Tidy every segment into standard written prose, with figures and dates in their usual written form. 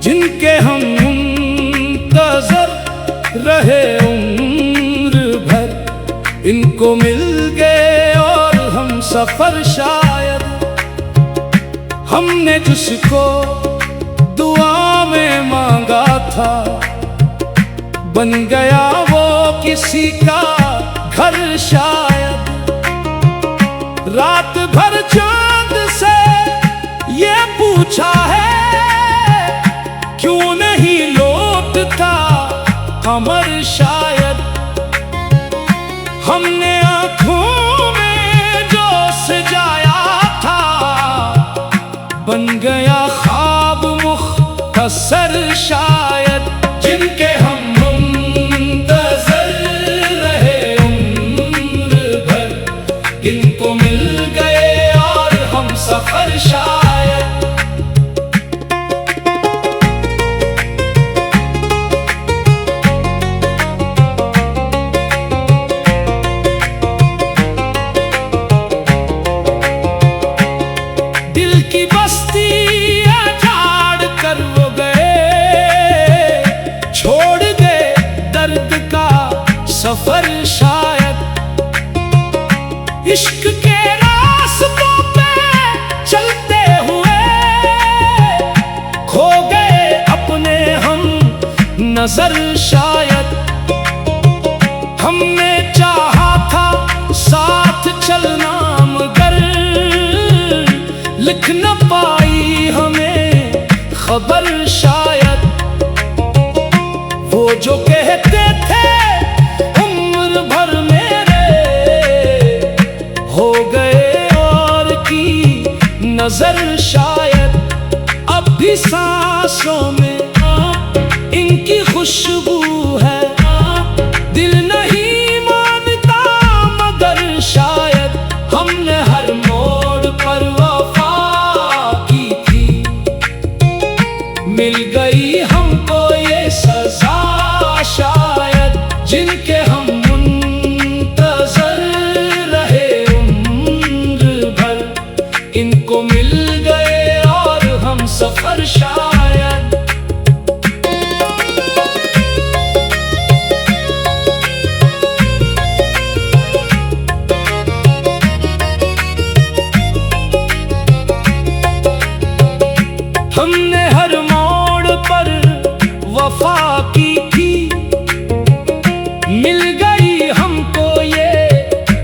जिनके हम मुंतज़र रहे उम्र भर, इनको मिल गए और हम सफर शायद। हमने जिसको दुआ में मांगा था, बन गया वो किसी का घर शायद। रात भर चांद से ये पूछा है, क्यों नहीं लौटता कमर शायद। हमने आँखों में जो सजाया था, बन गया ख्वाब मुख्तसर शायद। जिनके हम मुंतज़र रहे उम्र भर, इनको मिल गए और हम सफर शायद। दिल की बस्ती उजाड़ कर वो गए, छोड़ गए दर्द का सफर शायद। इश्क के रास्तों पे चलते हुए खो गए अपने हम नजर शायद। हमने चाहा था साथ चलना, मगर लिख न पाई हमें खबर शायद। वो जो कहते थे उम्र भर मेरे, हो गए और की नजर शायद। अब भी सांसों में इनकी खुशबू है, दिल नहीं मानता मगर शायद। हमने हर मोड़ पर मिल गई हमको ये सजा शायद। जिनके हम मुंतज़र रहे उम्र भर, इनको मिल गए और हम सफर शायद। हमने हर वफा की थी, मिल गई हमको ये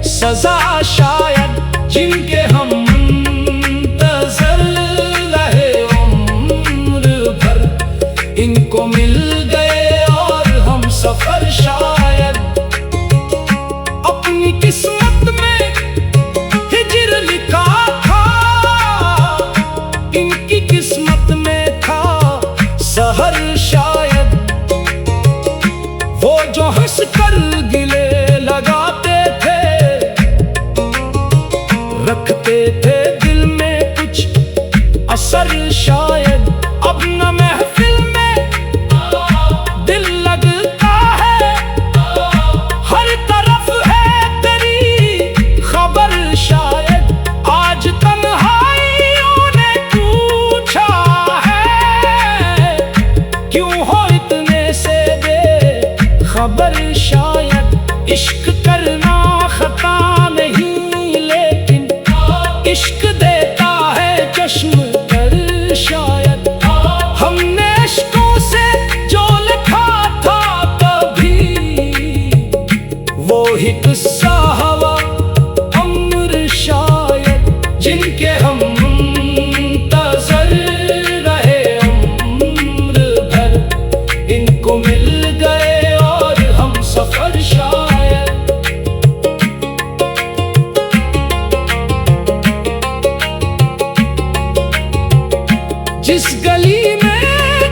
सजा शायद। जिनके हम मुंतज़र रहे उम्र भर, इनको मिल गए और हम सफर शायद। अपनी किस्मत में हिजर लिखा था, इनकी किस्मत में था सहर शायद। वो जो हंस कर गिले लगाते थे, रखते थे दिल में कुछ असर शायद। अब न महफिल में दिल लगता है, हर तरफ है तेरी खबर शायद। आज तन्हाइयों ने पूछा है, क्यों हो इतने से बेखबर शायद। इश्क करना खता नहीं, लेकिन इश्क देता है चश्म कर शायद। हमने इश्कों से जो लिखा था कभी, वो ही किस्सा हवा अमर शायद। जिनके हम मुंतज़र रहे उम्र भर, इनको मिल गए और हम सफर शायद। जिस गली में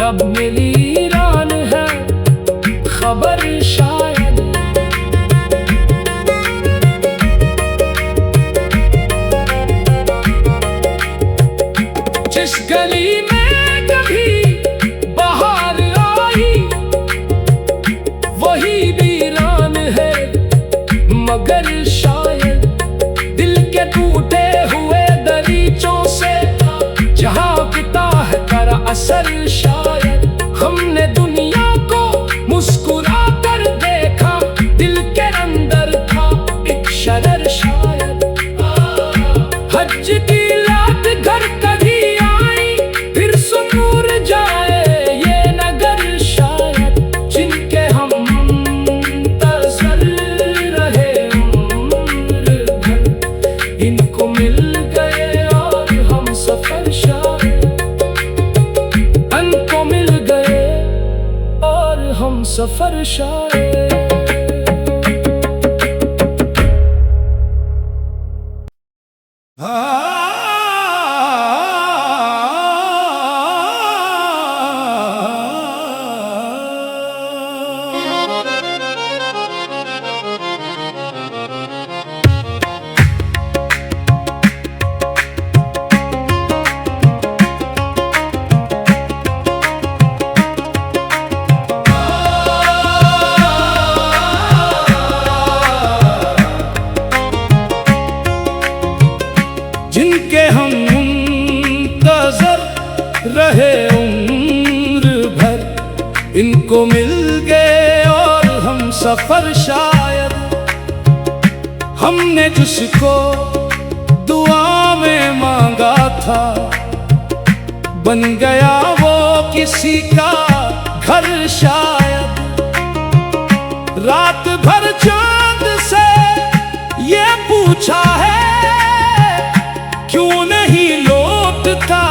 कब मिली ईरान है खबर शायद। जिस गली में कभी बाहर आई वही वीरान है मगर शायद। दिल के टूटे हुए दरीचों से जहाँ गिरता है कर असर शायद। हमने दुनिया को मुस्कुरा कर देखा, दिल के अंदर था एक शरर शायद। हज की लात घर कभी आई फिर सुनूर जाए ये नगर शायद। जिनके हम मुंतज़र रहे उम्र भर, इनको मिल गए और हम सफर शायद। इनको मिल गए और हम सफर शायद। जिनके हम मुंतज़र रहे उम्र भर, इनको मिल गए और हम सफर शायद। हमने जिसको दुआ में मांगा था बन गया वो किसी का घर शायद। रात भर चांद से ये पूछा है क्यों नहीं लौटता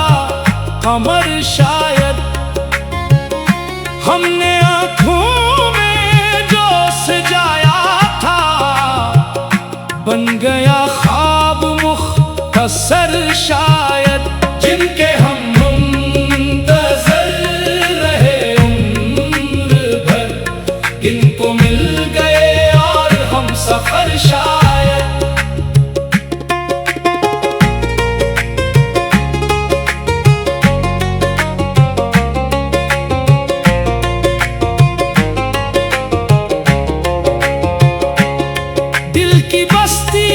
कमर शायद। हमने आँखों में जो सजाया था बन गया ख्वाब मुख्तसर शायद। जिनके हम मुंतज़र रहे उम्र भर, इनको मिल गए और हम सफर शायद। की बस्ती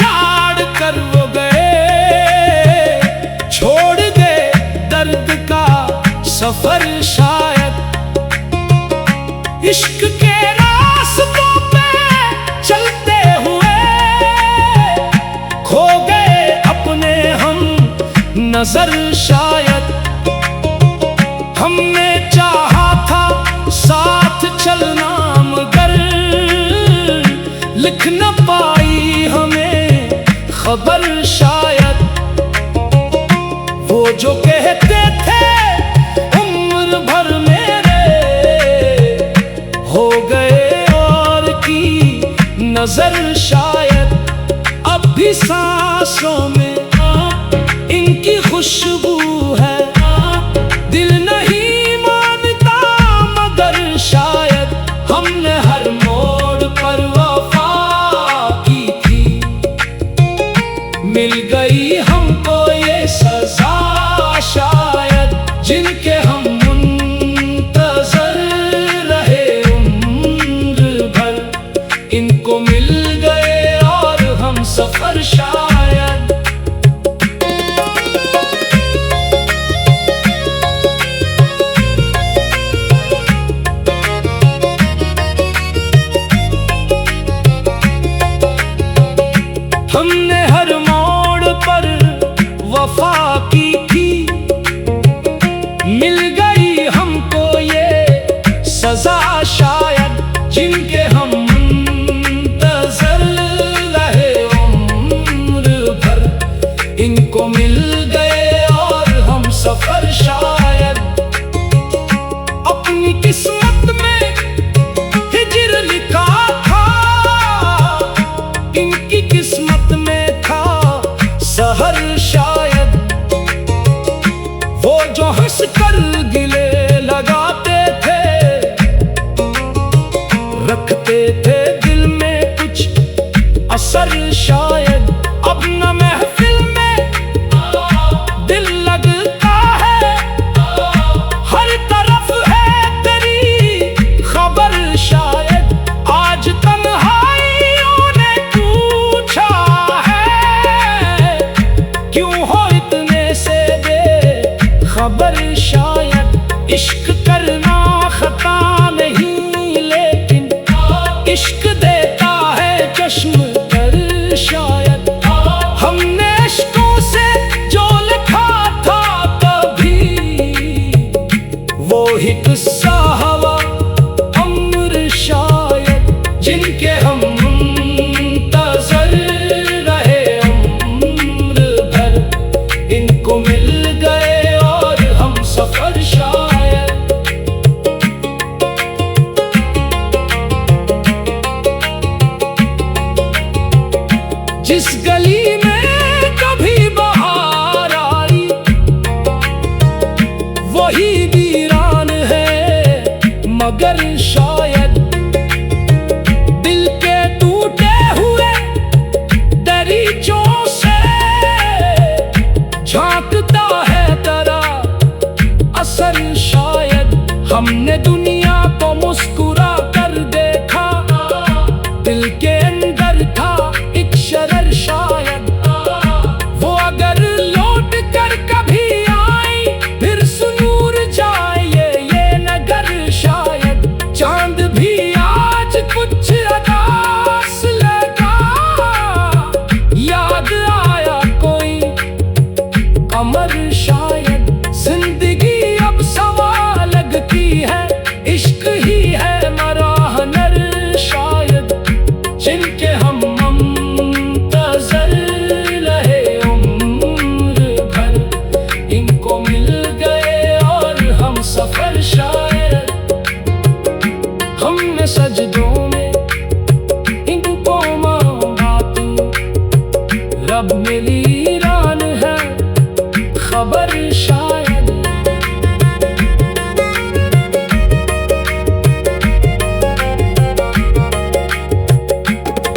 झाड़ कर वो गए, छोड़ गए दर्द का सफर शायद। इश्क के रास्तों पे चलते हुए खो गए अपने हम नजर शायद। हमने चाहा था साथ चलना मगर लिख न पाई हमें खबर शायद। वो जो कहते थे उम्र भर मेरे हो गए और की नजर शायद। अब भी सांसों में इनकी खुशबू है, दिल नहीं मानता मगर शायद। हमने हर मोड़ पर मिल गई हमको ये सजा शायद। जिनके हम मुंतज़र रहे उम्र भर, इनको मिल गए और हम सफर शायद। हमने हर मोड़ पर वफा की थी, मिल गई हमको ये सजा शायद। जिनके हम मुंतज़र रहे उम्र भर, इनको मिल गए और हम सफर शायद। अपनी किस्मत में हिजर लिखा था, इनकी किस्मत में था सहर शायद। वो जो हंस कर गिले इश्क करना खता नहीं, लेकिन इश्क देता है चश्म कर शायद। हमने इश्कों से जो लिखा था कभी, वो ही किस्सा हवा अम्र शायद, जिनके हम मुंतज़र रहे उम्र भर, इनको मिल गए और हम सफर शायद। जिस गली में कभी बहार आई, वही वीरान है मगर शायद। दिल के टूटे हुए दरीचों से झांकता है तेरा असर शायद। हमने दुनिया को मुस्कुरा कर देखा, दिल के अंदर था एक शरर शायद। वो अगर लौट कर कभी आई, फिर सुनूर जाए ये नगर शायद। चांद भी आज कुछ अदास लगा, याद आया कोई कमर शायद। जिंदगी अब सवाल लगती है, इश्क ही है मराहनर शायद, जिनके हम मुंतज़र रहे उम्र भर, इनको मिल गए और हम सफर शायद। हमने सजदों में इनको मांगा तू, रब मिली ईरान है खबर शायद।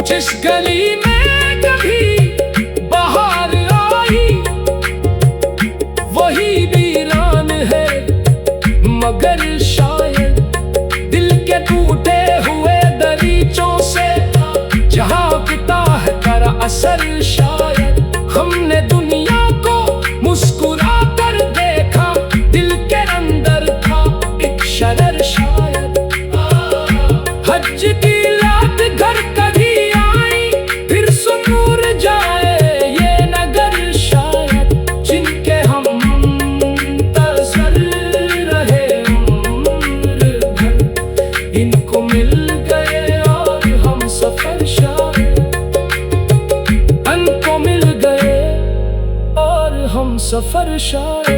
जिस गली में कभी बहार आई, वही वीरान है मगर शायद। दिल के टूटे हुए दरीचों से झांकता है तेरा असर शायद। हमने दुनिया को मुस्कुरा कर देखा, दिल के अंदर था एक शरर शायद। हज की लात घर कभी आई, फिर सुनूर जाए ये नगर शायद, जिनके हम मुंतज़र रहे उम्र भर, इनको मिल गए और हम सफर शायद। इनको मिल गए और हम सफर शायद।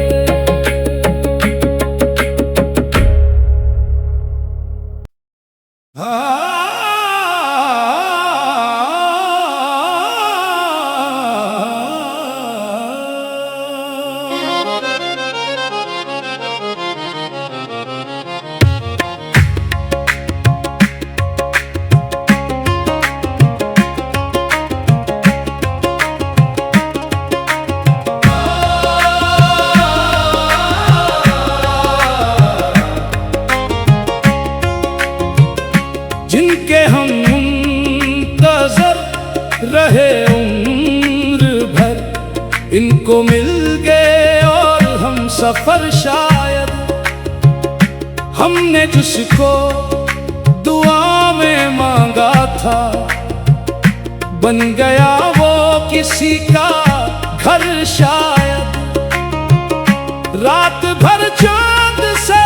जिनके हम मुंतज़र रहे उम्र भर, इनको मिल गए और हम सफर शायद। हमने जिसको दुआ में मांगा था, बन गया वो किसी का घर शायद। रात भर चांद से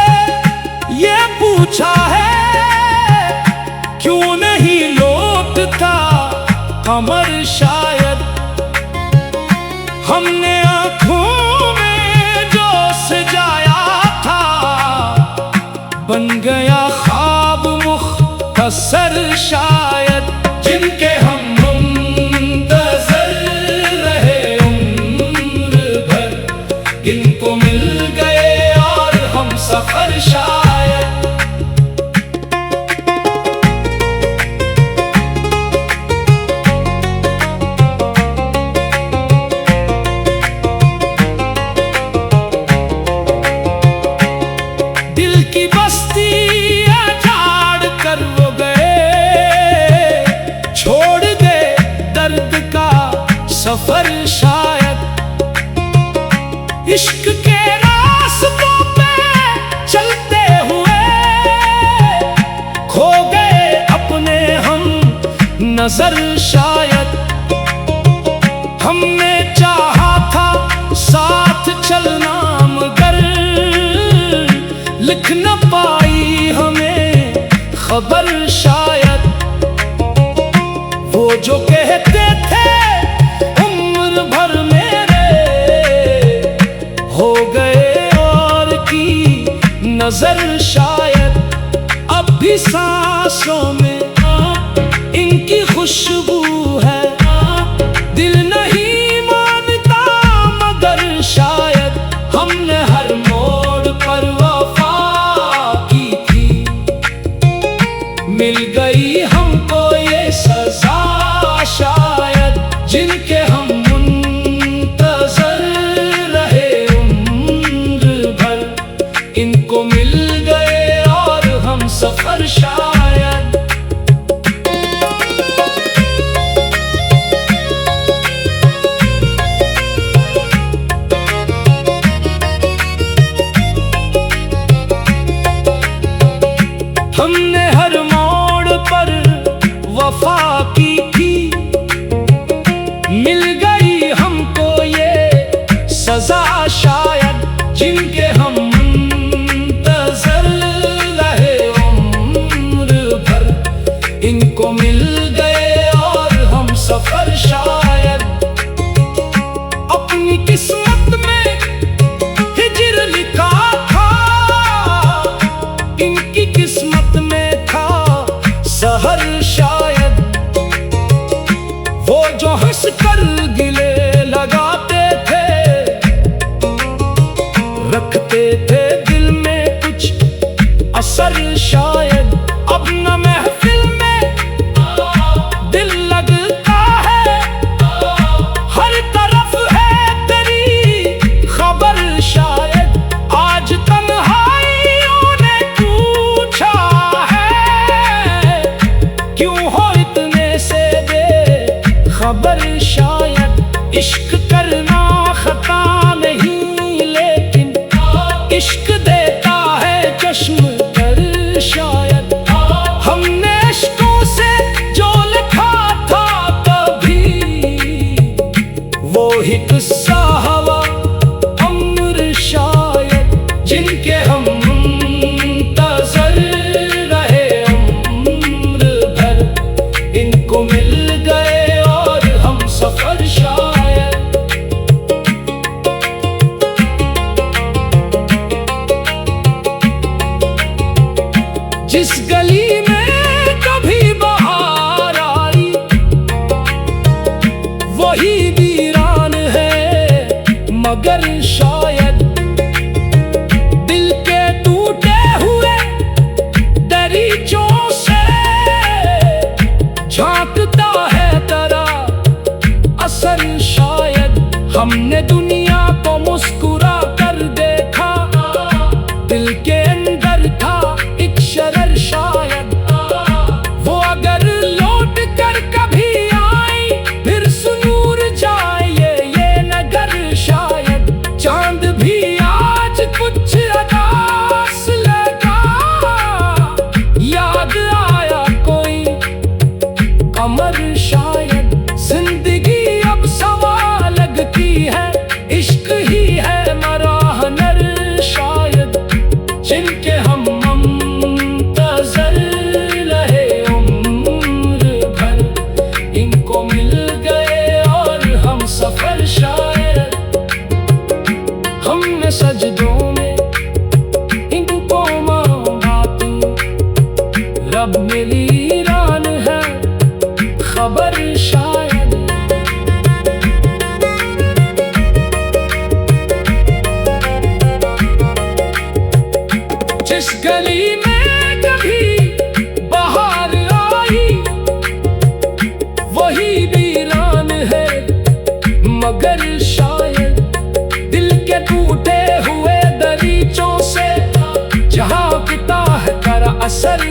ये पूछा है, क्यों नहीं लौटता कमर शायद। हमने आँखों में जो सजाया था, बन गया ख्वाब मुख्तसर शायद, जिनके हम मुंतज़र रहे उम्र भर, इनको मिल गए और हम सफर शायद। सफर शायद। इश्क के रास्तों पे चल नजर शायद हमने चाहा था साथ चलना, मगर लिख न पाई हमें खबर शायद। वो जो कहते थे उम्र भर मेरे, हो गए और की नजर शायद। अब भी सांसों में इनकी खुशबू है, दिल नहीं मानता मगर शायद हमने हर मोड़ पर वफा की थी। मिल गई हमको ये सजा शायद, जिनके हम मुंतज़र रहे उम्र भर। इनको मिल गए और हम सफर शायद। हमने हर मोड़ पर वफा की थी, मिल गई हमको ये सजा शायद, जिनके हम मुंतज़र रहे उम्र भर। इनको मिल गए और हम सफर शायद। अपनी किस्मत में हिजर लिखा था, इनकी किस्मत में था सहर शायद। वो जो हंस कर गिले लगाते थे, रखते थे दिल में कुछ असर शायद। अब न महफिल में दिल लगता है, हर तरफ है तेरी खबर शायद। आज तन्हाइयों ने पूछा है, क्यों हो इतने से बेखबर शायद। इश्क करना खता नहीं, लेकिन इश्क देता है चश्म कर शायद। हमने इश्कों से जो लिखा था कभी, वो ही किस्सा हवा अमर शायद, जिनके हम मुंतज़र रहे उम्र भर। इनको मिल गए और हम सफर शायद। जिस गली में कभी बहार आई, वही वीरान है मगर शायद। दिल के टूटे हुए दरीचों से झांकता है तेरा असर शायद। हमने दुनिया को मुस्कुरा कर देखा, दिल के अंदर था एक शरर शायद। वो अगर लौट कर कभी आई, फिर सुनूर जाए ये नगर शायद। चांद भी आज कुछ अदास लगा, याद आया कोई कमर शायद। जिंदगी अब सवाल लगती है, इश्क ही है मराहनर शायद, जिनके हम मुंतज़र रहे उम्र भर। इनको मिल गए और हम सफर शायद। हमने सजदों में इनको मांगा तू, रब मिली रान है खबर शायद। जिस गली में कभी बहार आई, वही वीरान है मगर शायद। दिल के टूटे हुए दरीचों से झांकता है तेरा असर